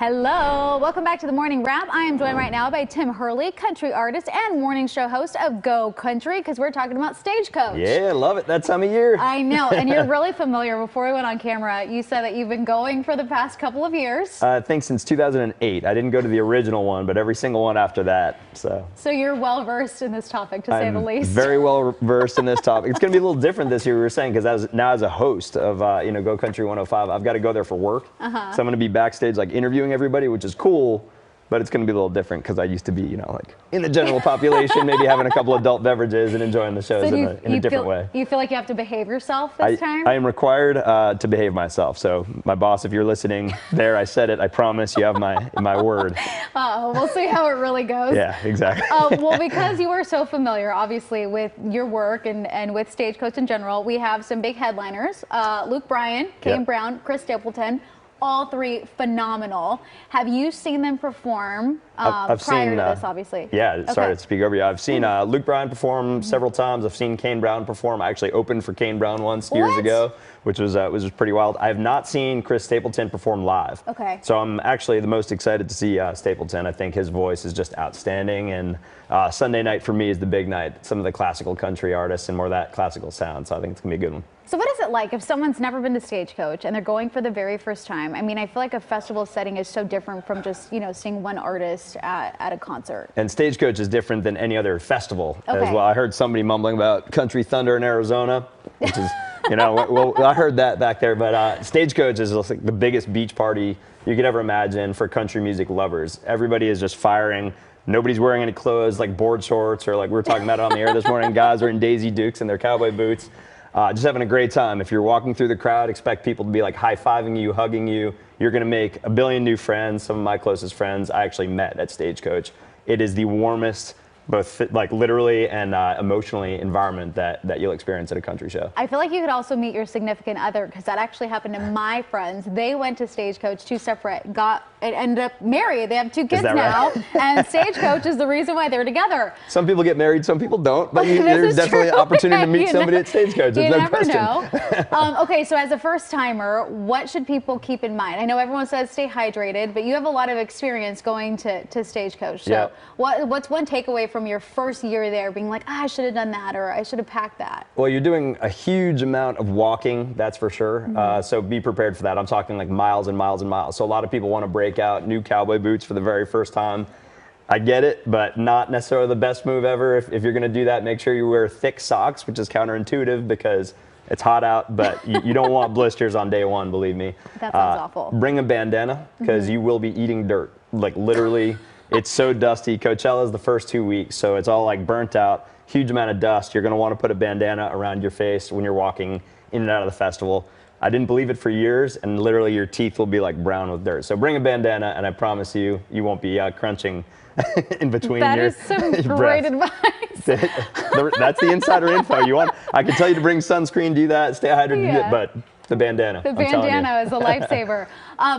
Hello, welcome back to the Morning Wrap. I am joined right now by Tim Hurley, country artist and morning show host of Go Country, because we're talking about Stagecoach. Yeah, love it. That time of year. I know, and you're really familiar. Before we went on camera, you said that you've been going for the past couple of years. I think since 2008. I didn't go to the original one, but every single one after that. So you're well versed in this topic, to say the least. Very well versed in this topic. It's going to be a little different this year, we were saying, because now as a host of Go Country 105, I've got to go there for work. So I'm going to be backstage like interviewing everybody, which is cool, but it's going to be a little different because I used to be, like in the general population, maybe having a couple adult beverages and enjoying the shows in a different way. You feel like you have to behave yourself this time? I am required to behave myself. So my boss, if you're listening, there, I said it. I promise you have my word. We'll see how it really goes. Yeah, exactly. Well, because you are so familiar, obviously, with your work and with Stagecoach in general, we have some big headliners. Luke Bryan, Kane Brown, Chris Stapleton. All three phenomenal. Have you seen them perform prior to this, obviously? Yeah, sorry to speak over you. I've seen Luke Bryan perform several times. I've seen Kane Brown perform. I actually opened for Kane Brown once years ago, which was pretty wild. I have not seen Chris Stapleton perform live. Okay. So I'm actually the most excited to see Stapleton. I think his voice is just outstanding, and Sunday night for me is the big night. Some of the classical country artists and more of that classical sound. So I think it's gonna be a good one. So what is it like if someone's never been to Stagecoach and they're going for the very first time? I mean, I feel like a festival setting is so different from just, seeing one artist at a concert. And Stagecoach is different than any other festival as well. I heard somebody mumbling about Country Thunder in Arizona, which is, well, I heard that back there, but Stagecoach is like the biggest beach party you could ever imagine for country music lovers. Everybody is just firing. Nobody's wearing any clothes like board shorts or like we were talking about on the air this morning. Guys are in Daisy Dukes and their cowboy boots. Just having a great time. If you're walking through the crowd, expect people to be like high-fiving you, hugging you. You're going to make a billion new friends. Some of my closest friends I actually met at Stagecoach. It is the warmest, both like literally and emotionally, environment that you'll experience at a country show. I feel like you could also meet your significant other, because that actually happened to my friends. They went to Stagecoach, two separate, ended up married. They have two kids now, and Stagecoach is the reason why they're together. Some people get married, some people don't, but there's definitely an opportunity to meet somebody at Stagecoach. You no never question. know. Okay, so as a first timer, what should people keep in mind? I know everyone says stay hydrated, but you have a lot of experience going to Stagecoach. So what's one takeaway from your first year there, being like, I should have done that, or I should have packed that? Well, you're doing a huge amount of walking, that's for sure. So be prepared for that. I'm talking like miles and miles and miles. So a lot of people want to break out new cowboy boots for the very first time. I get it, but not necessarily the best move ever. If you're going to do that, make sure you wear thick socks, which is counterintuitive because it's hot out, but you don't want blisters on day one, believe me. That sounds awful. Bring a bandana, because you will be eating dirt, like literally. It's so dusty. Coachella is the first 2 weeks, so it's all like burnt out, huge amount of dust. You're going to want to put a bandana around your face when you're walking in and out of the festival. I didn't believe it for years, and literally your teeth will be like brown with dirt. So bring a bandana, and I promise you won't be crunching in between That is some great advice. That's the insider info. I can tell you to bring sunscreen, do that, stay hydrated, but the bandana. The bandana is a lifesaver.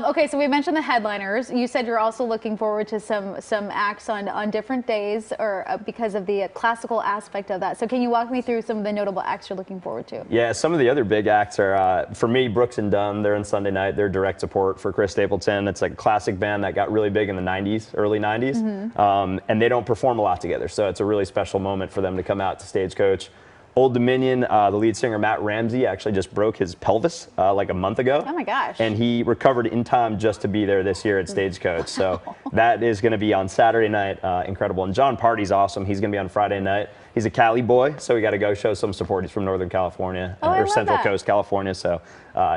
Okay, so we mentioned the headliners. You said you're also looking forward to some acts on different days, or because of the classical aspect of that. So can you walk me through some of the notable acts you're looking forward to? Yeah, some of the other big acts are, for me, Brooks and Dunn. They're on Sunday night. They're direct support for Chris Stapleton. It's like a classic band that got really big in the 90s, early 90s. And they don't perform a lot together. So it's a really special moment for them to come out to Stagecoach. Old Dominion, the lead singer Matt Ramsey actually just broke his pelvis like a month ago. Oh my gosh. And he recovered in time just to be there this year at Stagecoach. So that is going to be on Saturday night. Incredible. And John Party's awesome. He's going to be on Friday night. He's a Cali boy, so we got to go show some support. He's from Northern California, or Central Coast California. So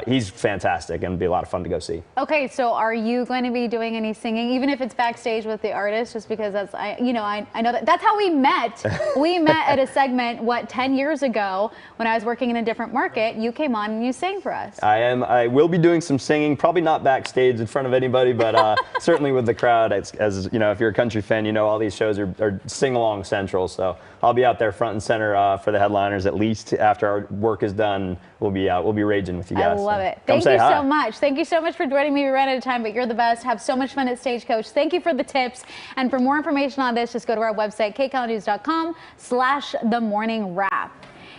he's fantastic, and it'll be a lot of fun to go see. Okay, so are you going to be doing any singing, even if it's backstage with the artist? Just because that's, I know that's how we met. We met at a segment 10 years ago when I was working in a different market. You came on and you sang for us. I will be doing some singing, probably not backstage in front of anybody, but certainly with the crowd. As you know, if you're a country fan, all these shows are sing-along central. So I'll be out there front and center for the headliners. At least after our work is done, we'll be raging with you guys. I love it. Thank you so much. Thank you so much for joining me. We ran out of time, but you're the best. Have so much fun at Stagecoach. Thank you for the tips. And for more information on this, just go to our website, kcalnews.com/themorningwrap.